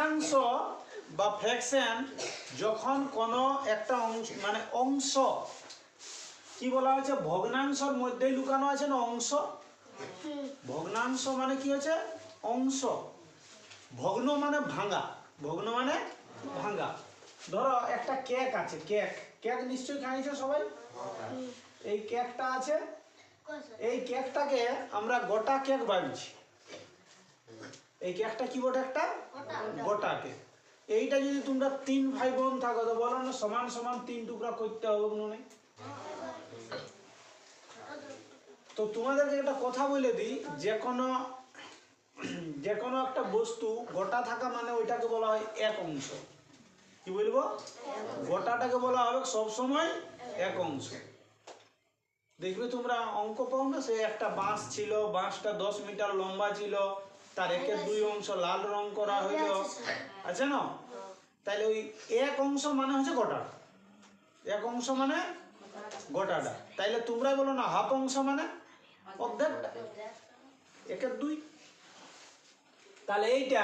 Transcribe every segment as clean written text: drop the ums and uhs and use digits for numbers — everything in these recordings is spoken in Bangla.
ভগ্নাংশ বা ফ্র্যাকশন যখন কোনো একটা অংশ মানে অংশ কি বলা হয়েছে ভগ্নাংশের মধ্যেই লুকানো আছে না অংশ। ভগ্নাংশ মানে কি হচ্ছে অংশ, ভগ্ন মানে ভাঙা, ভগ্ন মানে ভাঙা। ধরো একটা কেক আছে, কেক কেক নিশ্চয়ই খাইছো সবাই। এই কেকটা আছে, এই কেকটাকে আমরা গোটা কেক ভাবছি। এই কেকটা কি বটে একটা গোটা কেক। এইটা যদি তোমরা 3 ভাই বোন থাকো তো বলো না সমান সমান 3 টুকরা করতে হবে না? তো তোমাদেরকে একটা কথা বলে দিই, যে কোনো একটা বস্তু গোটা থাকা মানে ওইটাকে বলা হয় এক অংশ। কি বলবো? গোটাটাকে বলা হবে সব সময় এক অংশ। দেখবে তোমরা অঙ্ক পাও না, সে একটা বাঁশ ছিল, বাঁশটা 10 মিটার লম্বা ছিল, তার একের 2 অংশ লাল রং করা হইল, আছে না? তাহলে ওই এক অংশ মানে হচ্ছে গোটা, এক অংশ মানে গোটাটা। তাইলে তোমরা বলো না হাফ অংশ মানে অর্ধেকটা, একের 2। তাহলে এইটা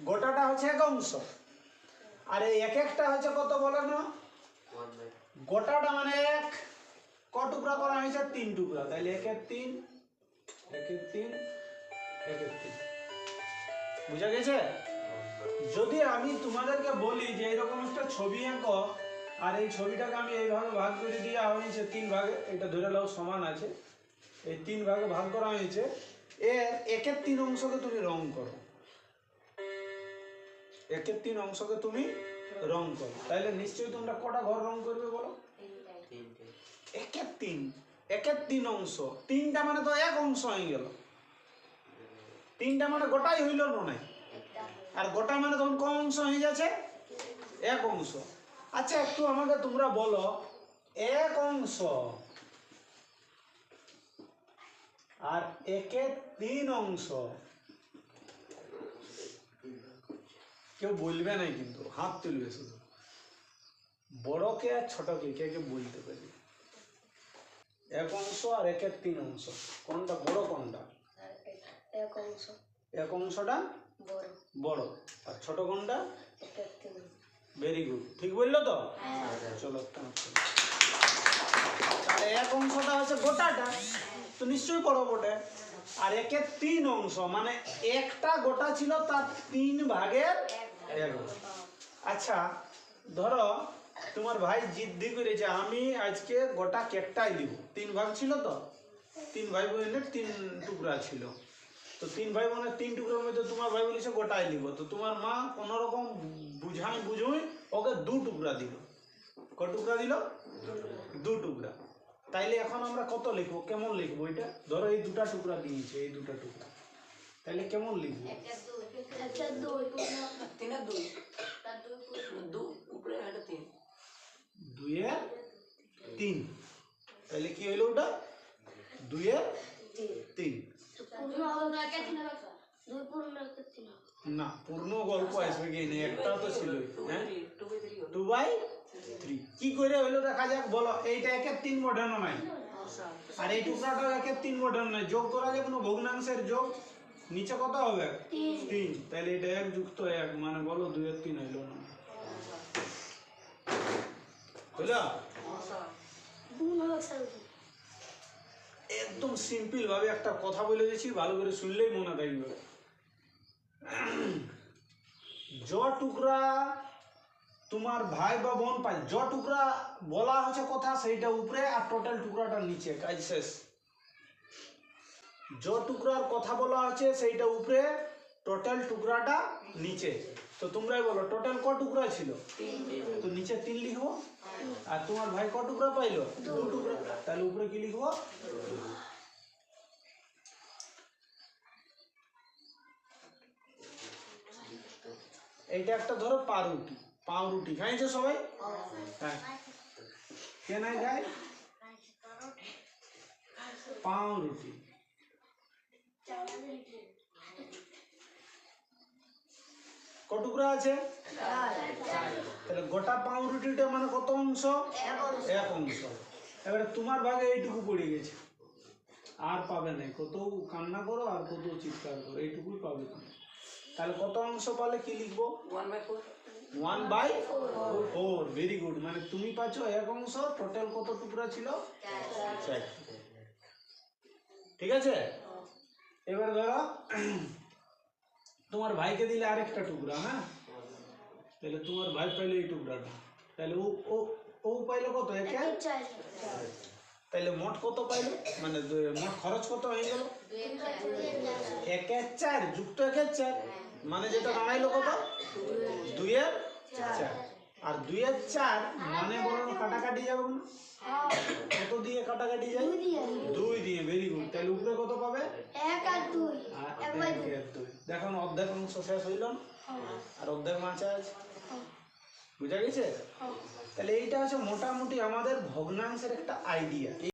গোটাটা হচ্ছে এক অংশ, আর এই এক একটা হচ্ছে কত বলো না? গোটাটা মানে এক, ক টুকরা করা হয়েছে 3 টুকরা, তাহলে একের 3 একের 3 একের 3। বুঝা গেছে? যদি আমি তোমাদেরকে বলি যে এরকম একটা ছবি আঁকো, আর এই ছবিটাকে আমি এইভাবে ভাগ করে দিয়ে হয়েছে 3 ভাগে, এটা ধরে নাও সমান আছে, এই 3 ভাগে ভাগ করা হয়েছে, এর একের 3 অংশকে তুমি রং করো, একের 3 অংশকে তুমি রং করো, তাহলে নিশ্চয়ই তোমরা কটা ঘর রং করবে বলো? একের 3, একের 3 অংশ, 3টা মানে তো এক অংশ হয়ে গেল, 3টা মানে গোটাই হইল না, আর গোটা মানে তখন কোন অংশ হয়ে যাচ্ছে? এক অংশ। আচ্ছা একটু আমাকে তোমরা বলো, এক অংশ আর একের 3 অংশ, কেউ বলবে না কিন্তু, হাত তুলবে শুধু, বড়কে আর ছোটকে কে কে বলতে পারবে? এক অংশ আর একের 3 অংশ কোনটা বড়, কোনটা? এক অংশ। এক অংশটা বড়, বড়, আর ছোট কোনটা? একের 3। ভেরি গুড, ঠিক বললো তো? চলো তাহলে এক অংশটা হচ্ছে গোটাটা, তো নিশ্চয়ই বড় বটে। আর একের 3 অংশ মানে একটা গোটা ছিল তার 3 ভাগের 1 অংশ। আচ্ছা ধরো তোমার ভাই জিদ্দি করেছে আমি আজকে গোটা কেকটাই দিব, 3 ভাগ ছিল তো, 3 ভাই বোনের 3 টুকরা ছিল, তো 3 ভাই বোনের 3 টুকরার মধ্যে তোমার ভাই বলেছে গোটাই দিব, তো তোমার মা কোনো রকম বুঝুই ওকে 2 টুকরা দিল। ক টুকরা দিল? 2 টুকরা। তাইলে এখন আমরা কত লিখবো, কেমন লিখবো এটা? ধরো এই 2টা টুকরা দিয়েছে, এই 2টা টুকরা, তাইলে কেমন লিখবো? একের 2, একের 2, 3 2, তার 2 উপরে এটা 3, 2 এর 3, তাইলে কি হইলো ওটা? 2 এর 3। পূর্ণ হবে না একের 3 হবে, 2 পূর্ণ একের 3 হবে না, পূর্ণ গল্প আসবে কি না, একটা তো ছিল, হ্যাঁ 2/3 কি করে হইলো দেখা যাক, বলো। এইটা একের 3 মডার্ন নাই, আর এই টুকরাটাও একের 3 মডার্ন নাই, যোগ করা যায় কোনো ভগ্নাংশের যোগ, নিচে কত হবে? 3, তাহলে এটা 1 যুক্ত 1 মানে বলো 2 এর 3 হইলো না, বুঝলা? একদম সিম্পল ভাবে একটা কথা বলে দিয়েছি, ভালো করে শুনলেই মনে থাকবে। জ টুকরা তোমার ভাই বা বোন পাই, জ টুকরা বলা হচ্ছে কথা সেইটা উপরে আর টোটাল টুকরাটা নিচে, কাজ শেষ। জ টুকরার কথা বলা হচ্ছে সেইটা উপরে, টোটাল টুকরাটা নিচে। তো তোমরাই বলো টোটাল ক টুকরা ছিল? তো নিচে 3 লিখবো, আর তোমার ভাই ক টুকরা পাইলো? 2 টুকরা, তাহলে উপরে কি লিখবো? এইটা একটা ধরো পাউরুটি, পাউরুটি খাইছো সবাই? হ্যাঁ, কে নাই খায় পাউরুটি? ক টুকরা আছে? তাহলে গোটা পাউরুটিটা মানে কত অংশ? এক অংশ। এবারে তোমার ভাগে এইটুকু পড়ে গেছে, আর পাবে না, কত কান্না করো আর কত চিৎকার করো, এইটুকুই পাবে তুমি। তাহলে কত অংশ পালে কি লিখবো? 1/4 1/4। Very good. মানে তুমি পাচ্ছ 1 অংশ, টোটাল কত টুকরা ছিল? 4। ঠিক আছে। এবার ধরো তোমার ভাইকে দিলে আরেকটা টুকরা, হ্যাঁ, তাহলে তোমার ভাই পাইলো এই টুকরাটা, তাহলে ও ও ও পাইলো কত? 1/4। তাহলে মোট কত পাইলো? মানে মোট খরচ কত হয়ে গেল? 1/4 যুক্ত 1/4, মানে যেটা দাঁড়াইলো কত? 2/4। আর 2/4 মানে বলুন কাটাকাটি যাবে না? কত দিয়ে কাটাকাটি যায়? 2 দিয়ে। Very good. তাহলে উপরে কত পাবে? 1 আর 2। 1/2। দেখুন অর্ধেক অংশ শেষ হইল না? আর অর্ধেক মাছা আছে। বুঝা গেছে? তাহলে এইটা হচ্ছে মোটামুটি আমাদের ভগ্নাংশের একটা আইডিয়া।